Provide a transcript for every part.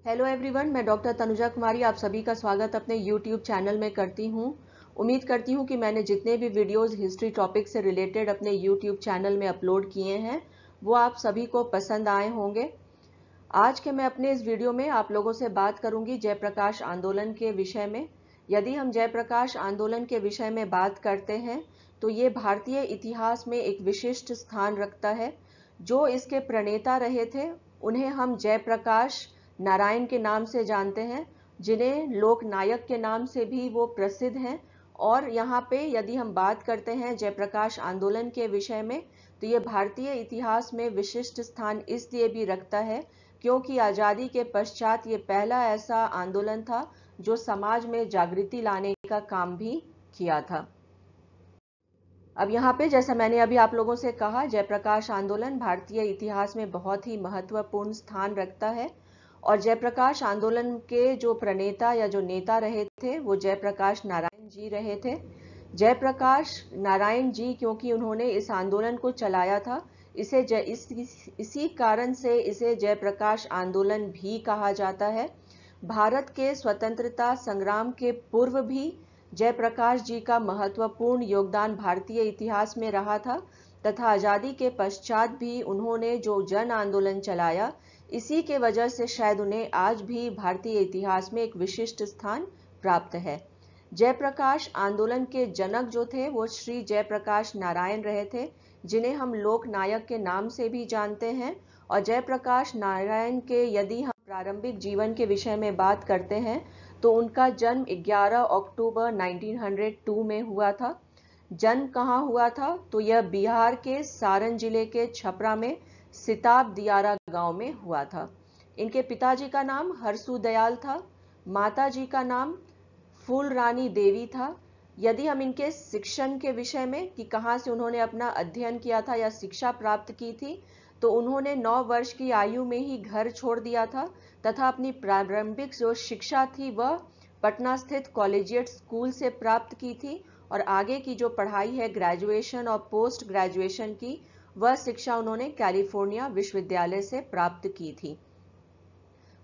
Hello everyone, मैं doctor Tanuja कुमारी आप सभी का स्वागत अपने यूट्यूब चैनल में करती हूँ। उम्मीद करती हूँ कि मैंने जितने भी वीडियोस हिस्ट्री टॉपिक से रिलेटेड अपने यूट्यूब चैनल में अपलोड किए हैं वो आप सभी को पसंद आए होंगे। आज के मैं अपने इस वीडियो में आप लोगों से बात करूंगी जयप्रकाश आंदोलन के विषय में। यदि हम जयप्रकाश आंदोलन के विषय में बात करते हैं तो ये भारतीय इतिहास में एक विशिष्ट स्थान रखता है। जो इसके प्रणेता रहे थे उन्हें हम जयप्रकाश नारायण के नाम से जानते हैं, जिन्हें लोक नायक के नाम से भी वो प्रसिद्ध हैं। और यहाँ पे यदि हम बात करते हैं जयप्रकाश आंदोलन के विषय में तो ये भारतीय इतिहास में विशिष्ट स्थान इसलिए भी रखता है क्योंकि आज़ादी के पश्चात ये पहला ऐसा आंदोलन था जो समाज में जागृति लाने का काम भी किया था। अब यहाँ पे जैसा मैंने अभी आप लोगों से कहा, जयप्रकाश आंदोलन भारतीय इतिहास में बहुत ही महत्वपूर्ण स्थान रखता है। और जयप्रकाश आंदोलन के जो प्रणेता या जो नेता रहे थे वो जयप्रकाश नारायण जी रहे थे। जयप्रकाश नारायण जी क्योंकि उन्होंने इस आंदोलन को चलाया था, इसी कारण से इसे जयप्रकाश आंदोलन भी कहा जाता है। भारत के स्वतंत्रता संग्राम के पूर्व भी जयप्रकाश जी का महत्वपूर्ण योगदान भारतीय इतिहास में रहा था तथा आज़ादी के पश्चात भी उन्होंने जो जन आंदोलन चलाया, इसी के वजह से शायद उन्हें आज भी भारतीय इतिहास में एक विशिष्ट स्थान प्राप्त है। जयप्रकाश आंदोलन के जनक जो थे वो श्री जयप्रकाश नारायण रहे थे, जिन्हें हम लोक नायक के नाम से भी जानते हैं। और जयप्रकाश नारायण के यदि हम प्रारंभिक जीवन के विषय में बात करते हैं तो उनका जन्म 11 अक्टूबर 1902 में हुआ था। जन्म कहाँ हुआ था तो यह बिहार के सारण जिले के छपरा में सिताब दियारा गांव में हुआ था। इनके पिताजी का नाम हरसू दयाल था, माताजी का नाम फूल रानी देवी था। यदि हम इनके शिक्षण के विषय में कि कहाँ से उन्होंने अपना अध्ययन किया था या शिक्षा प्राप्त की थी, तो उन्होंने 9 वर्ष की आयु में ही घर छोड़ दिया था तथा अपनी प्रारंभिक जो शिक्षा थी वह पटना स्थित कॉलेजिएट स्कूल से प्राप्त की थी। और आगे की जो पढ़ाई है ग्रेजुएशन और पोस्ट ग्रेजुएशन की, वह शिक्षा उन्होंने कैलिफोर्निया विश्वविद्यालय से प्राप्त की थी।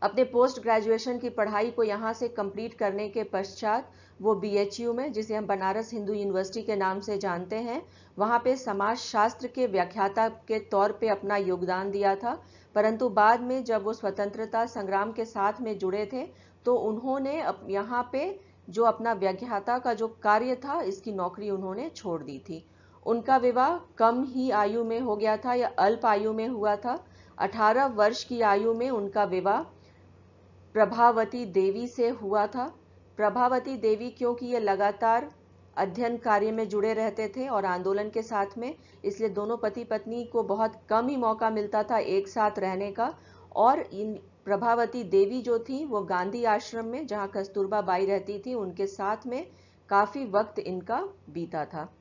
अपने पोस्ट ग्रेजुएशन की पढ़ाई को यहाँ से कंप्लीट करने के पश्चात वो BHU में, जिसे हम बनारस हिंदू यूनिवर्सिटी के नाम से जानते हैं, वहाँ पे समाज शास्त्र के व्याख्याता के तौर पे अपना योगदान दिया था। परंतु बाद में जब वो स्वतंत्रता संग्राम के साथ में जुड़े थे तो उन्होंने यहाँ पे जो अपना व्याख्याता का जो कार्य था इसकी नौकरी उन्होंने छोड़ दी थी। उनका विवाह कम ही आयु में हो गया था या अल्प आयु में हुआ था। 18 वर्ष की आयु में उनका विवाह प्रभावती देवी से हुआ था। प्रभावती देवी क्योंकि ये लगातार अध्ययन कार्य में जुड़े रहते थे और आंदोलन के साथ में, इसलिए दोनों पति पत्नी को बहुत कम ही मौका मिलता था एक साथ रहने का। और इन प्रभावती देवी जो थी वो गांधी आश्रम में, जहाँ कस्तूरबा बाई रहती थी, उनके साथ में काफी वक्त इनका बीता था।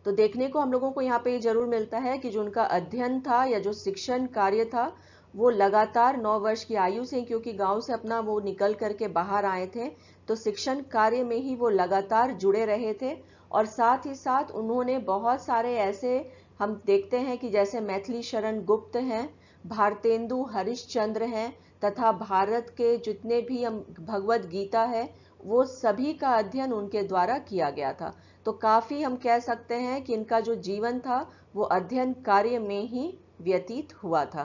तो देखने को हम लोगों को यहाँ पे जरूर मिलता है कि जो उनका अध्ययन था या जो शिक्षण कार्य था वो लगातार 9 वर्ष की आयु से, क्योंकि गांव से अपना वो निकल करके बाहर आए थे, तो शिक्षण कार्य में ही वो लगातार जुड़े रहे थे। और साथ ही साथ उन्होंने बहुत सारे ऐसे हम देखते हैं कि जैसे मैथिली शरण गुप्त हैं, भारतेंदु हरिश्चंद्र हैं तथा भारत के जितने भी हम भगवत गीता है वो सभी का अध्ययन उनके द्वारा किया गया था। तो काफी हम कह सकते हैं कि इनका जो जीवन था वो अध्ययन कार्य में ही व्यतीत हुआ था।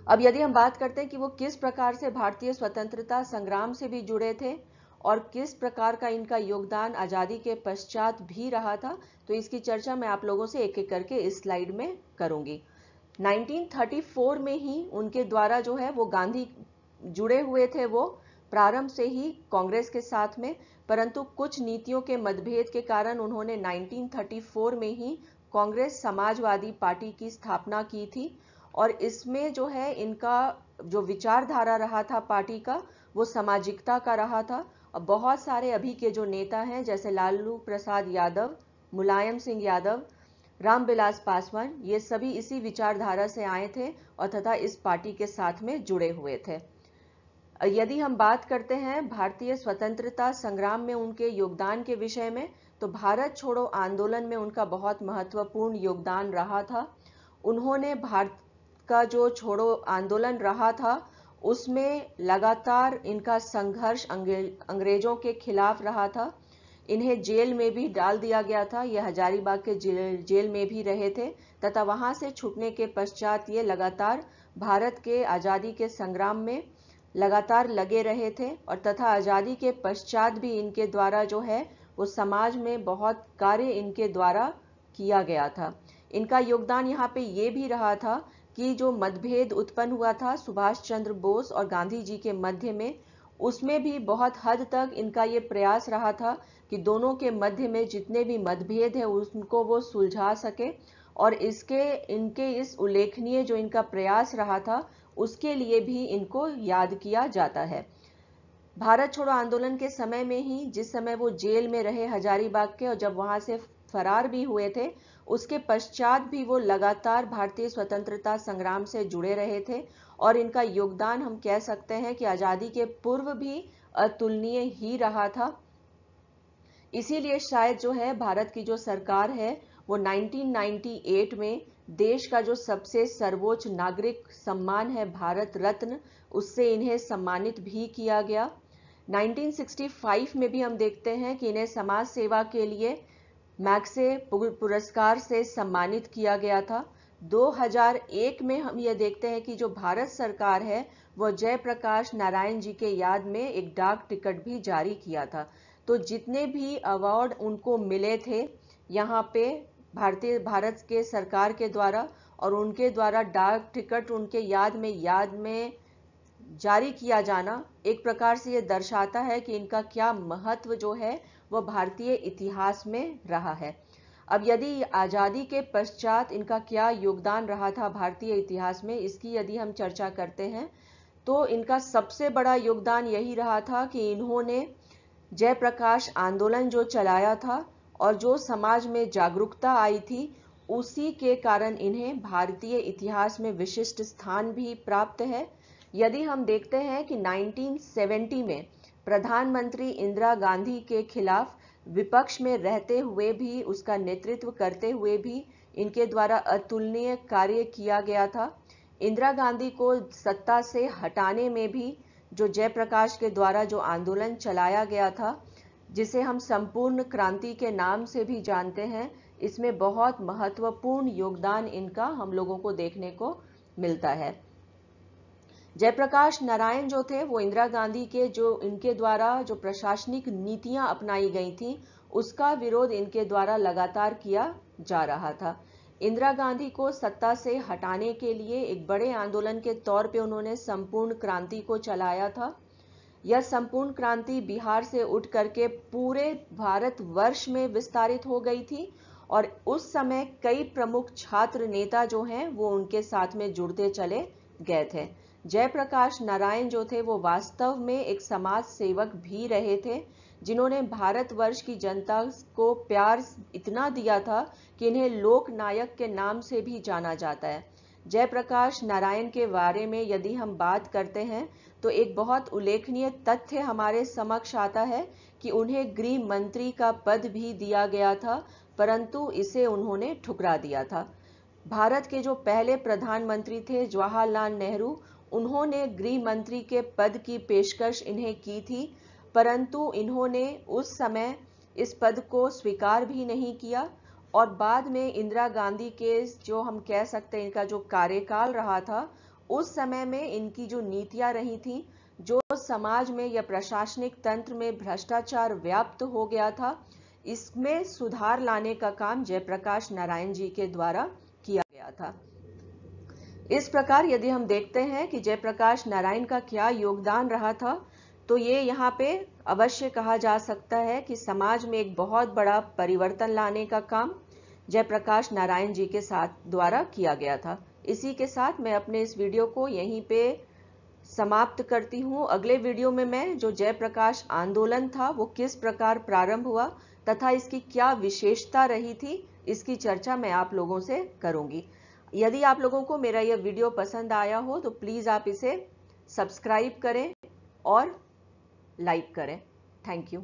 अब यदि हम बात करते हैं कि वो किस प्रकार से भारतीय स्वतंत्रता संग्राम से भी जुड़े थे और किस प्रकार का इनका योगदान आज़ादी के पश्चात भी रहा था, तो इसकी चर्चा मैं आप लोगों से एक एक करके इस स्लाइड में करूंगी। 1934 में ही उनके द्वारा जो है वो गांधी जुड़े हुए थे, वो प्रारंभ से ही कांग्रेस के साथ में, परंतु कुछ नीतियों के मतभेद के कारण उन्होंने 1934 में ही कांग्रेस समाजवादी पार्टी की स्थापना की थी। और इसमें जो है इनका जो विचारधारा रहा था पार्टी का वो सामाजिकता का रहा था। और बहुत सारे अभी के जो नेता हैं जैसे लालू प्रसाद यादव, मुलायम सिंह यादव, रामविलास पासवान, ये सभी इसी विचारधारा से आए थे और तथा इस पार्टी के साथ में जुड़े हुए थे। यदि हम बात करते हैं भारतीय स्वतंत्रता संग्राम में उनके योगदान के विषय में, तो भारत छोड़ो आंदोलन में उनका बहुत महत्वपूर्ण योगदान रहा था। उन्होंने भारत का जो छोड़ो आंदोलन रहा था उसमें लगातार इनका संघर्ष अंग्रेजों के खिलाफ रहा था। इन्हें जेल में भी डाल दिया गया था, ये हजारीबाग के जेल में भी रहे थे तथा वहां से छूटने के पश्चात ये लगातार भारत के आज़ादी के संग्राम में लगातार लगे रहे थे और तथा आज़ादी के पश्चात भी इनके द्वारा जो है वो समाज में बहुत कार्य इनके द्वारा किया गया था। इनका योगदान यहाँ पे ये भी रहा था कि जो मतभेद उत्पन्न हुआ था सुभाष चंद्र बोस और गांधी जी के मध्य में, उसमें भी बहुत हद तक इनका ये प्रयास रहा था कि दोनों के मध्य में जितने भी मतभेद है उनको वो सुलझा सके और इनके इस उल्लेखनीय जो इनका प्रयास रहा था उसके लिए भी इनको याद किया जाता है। भारत छोड़ो आंदोलन के समय में ही, जिस समय वो जेल में रहे हजारीबाग के और जब वहां से फरार भी हुए थे, उसके पश्चात भी वो लगातार भारतीय स्वतंत्रता संग्राम से जुड़े रहे थे और इनका योगदान हम कह सकते हैं कि आजादी के पूर्व भी अतुलनीय ही रहा था। इसीलिए शायद जो है भारत की जो सरकार है वो 1998 में देश का जो सबसे सर्वोच्च नागरिक सम्मान है भारत रत्न, उससे इन्हें सम्मानित भी किया गया। 1965 में भी हम देखते हैं कि इन्हें समाज सेवा के लिए मैग्से पुरस्कार से सम्मानित किया गया था। 2001 में हम ये देखते हैं कि जो भारत सरकार है वो जयप्रकाश नारायण जी के याद में एक डाक टिकट भी जारी किया था। तो जितने भी अवार्ड उनको मिले थे यहाँ पे भारत के सरकार के द्वारा और उनके द्वारा डाक टिकट उनके याद में जारी किया जाना, एक प्रकार से ये दर्शाता है कि इनका क्या महत्व जो है वह भारतीय इतिहास में रहा है। अब यदि आज़ादी के पश्चात इनका क्या योगदान रहा था भारतीय इतिहास में, इसकी यदि हम चर्चा करते हैं तो इनका सबसे बड़ा योगदान यही रहा था कि इन्होंने जयप्रकाश आंदोलन जो चलाया था और जो समाज में जागरूकता आई थी, उसी के कारण इन्हें भारतीय इतिहास में विशिष्ट स्थान भी प्राप्त है। यदि हम देखते हैं कि 1970 में प्रधानमंत्री इंदिरा गांधी के खिलाफ विपक्ष में रहते हुए भी, उसका नेतृत्व करते हुए भी इनके द्वारा अतुलनीय कार्य किया गया था। इंदिरा गांधी को सत्ता से हटाने में भी जो जयप्रकाश के द्वारा जो आंदोलन चलाया गया था, जिसे हम संपूर्ण क्रांति के नाम से भी जानते हैं, इसमें बहुत महत्वपूर्ण योगदान इनका हम लोगों को देखने को मिलता है। जयप्रकाश नारायण जो थे वो इंदिरा गांधी के जो इनके द्वारा जो प्रशासनिक नीतियां अपनाई गई थी उसका विरोध इनके द्वारा लगातार किया जा रहा था। इंदिरा गांधी को सत्ता से हटाने के लिए एक बड़े आंदोलन के तौर पे उन्होंने संपूर्ण क्रांति को चलाया था। यह संपूर्ण क्रांति बिहार से उठ करके पूरे भारत वर्ष में विस्तारित हो गई थी और उस समय कई प्रमुख छात्र नेता जो हैं वो उनके साथ में जुड़ते चले गए थे। जयप्रकाश नारायण जो थे वो वास्तव में एक समाज सेवक भी रहे थे, जिन्होंने भारतवर्ष की जनता को प्यार इतना दिया था कि इन्हें लोक नायक के नाम से भी जाना जाता है। जयप्रकाश नारायण के बारे में यदि हम बात करते हैं तो एक बहुत उल्लेखनीय तथ्य हमारे समक्ष आता है कि उन्हें गृह मंत्री का पद भी दिया गया था, परंतु इसे उन्होंने ठुकरा दिया था। भारत के जो पहले प्रधानमंत्री थे जवाहरलाल नेहरू, उन्होंने गृह मंत्री के पद की पेशकश इन्हें की थी, परंतु इन्होंने उस समय इस पद को स्वीकार भी नहीं किया और बाद में इंदिरा गांधी के जो हम कह सकते हैं इनका जो कार्यकाल रहा था, उस समय में इनकी जो नीतियां रही थी, जो समाज में या प्रशासनिक तंत्र में भ्रष्टाचार व्याप्त हो गया था, इसमें सुधार लाने का काम जयप्रकाश नारायण जी के द्वारा किया गया था। इस प्रकार यदि हम देखते हैं कि जयप्रकाश नारायण का क्या योगदान रहा था, तो ये यहाँ पे अवश्य कहा जा सकता है कि समाज में एक बहुत बड़ा परिवर्तन लाने का काम जयप्रकाश नारायण जी के साथ द्वारा किया गया था। इसी के साथ मैं अपने इस वीडियो को यहीं पे समाप्त करती हूँ। अगले वीडियो में मैं जो जयप्रकाश आंदोलन था वो किस प्रकार प्रारंभ हुआ तथा इसकी क्या विशेषता रही थी, इसकी चर्चा मैं आप लोगों से करूंगी। यदि आप लोगों को मेरा यह वीडियो पसंद आया हो तो प्लीज आप इसे सब्सक्राइब करें और लाइक करें। Thank you.